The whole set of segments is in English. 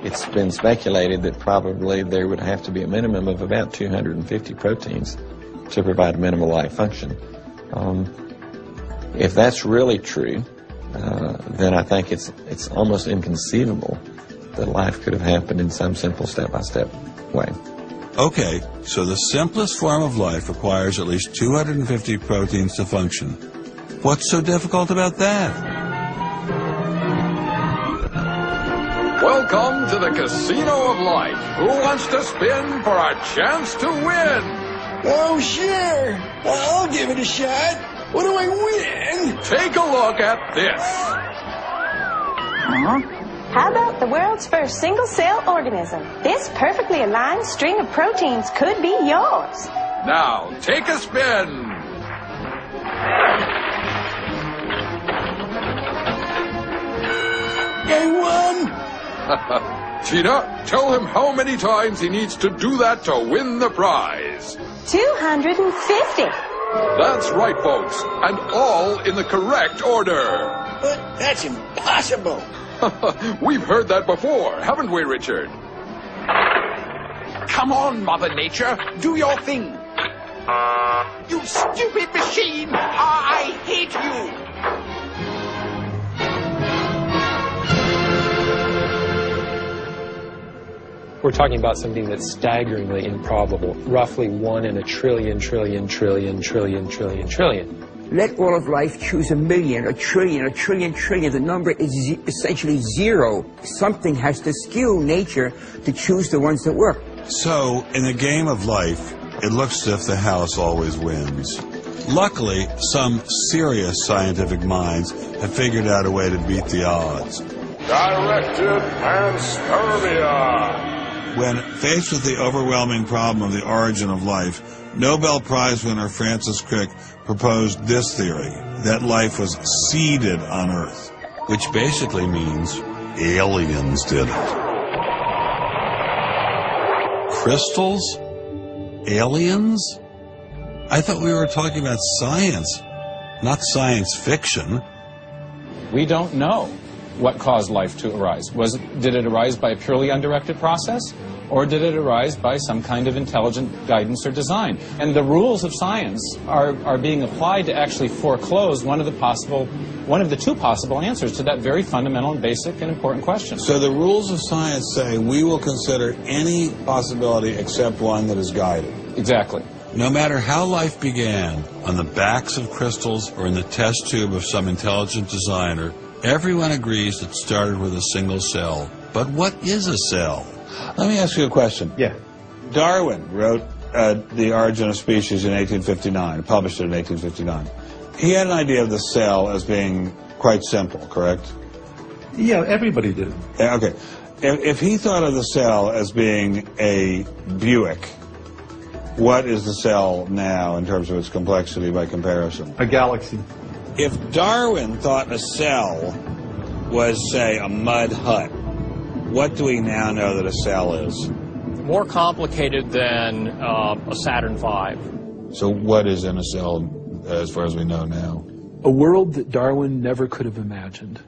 It's been speculated that probably there would have to be a minimum of about 250 proteins to provide minimal life function. If that's really true, then I think it's almost inconceivable that life could have happened in some simple step-by-step way. Okay, so the simplest form of life requires at least 250 proteins to function. What's so difficult about that? Welcome to the Casino of Life. Who wants to spin for a chance to win? Oh, sure. I'll give it a shot. What do I win? Take a look at this. How about the world's first single-cell organism? This perfectly aligned string of proteins could be yours. Now, take a spin. I won. Tina, tell him how many times he needs to do that to win the prize. 250. That's right, folks, and all in the correct order. But that's impossible. We've heard that before, haven't we, Richard? Come on, Mother Nature, do your thing. You stupid machine! I hate you! We're talking about something that's staggeringly improbable, roughly 1 in a trillion. Let all of life choose a million, a trillion. The number is essentially zero. Something has to skew nature to choose the ones that work. So, in the game of life, it looks as if the house always wins. Luckily, some serious scientific minds have figured out a way to beat the odds. Directed panspermia. When faced with the overwhelming problem of the origin of life, Nobel Prize winner Francis Crick proposed this theory, that life was seeded on Earth, which basically means aliens did it. Crystals? Aliens? I thought we were talking about science, not science fiction. We don't know what caused life to arise. Did it arise by a purely undirected process? Or did it arise by some kind of intelligent guidance or design? And the rules of science are being applied to actually foreclose one of the two possible answers to that very fundamental and basic and important question. So the rules of science say we will consider any possibility except one that is guided. Exactly. No matter how life began, on the backs of crystals or in the test tube of some intelligent designer, everyone agrees it started with a single cell. But what is a cell? Let me ask you a question. Yeah. Darwin wrote The Origin of Species in 1859, published it in 1859. He had an idea of the cell as being quite simple, correct? Yeah, everybody did. Okay. If he thought of the cell as being a Buick, what is the cell now in terms of its complexity by comparison? A galaxy. If Darwin thought a cell was, say, a mud hut, what do we now know that a cell is? More complicated than a Saturn V. So what is in a cell as far as we know now? A world that Darwin never could have imagined.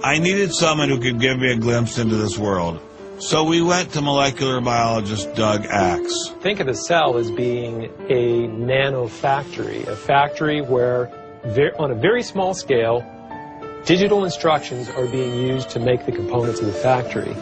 I needed someone who could give me a glimpse into this world. So we went to molecular biologist Doug Axe. Think of a cell as being a nanofactory, a factory where, on a very small scale, digital instructions are being used to make the components of the factory.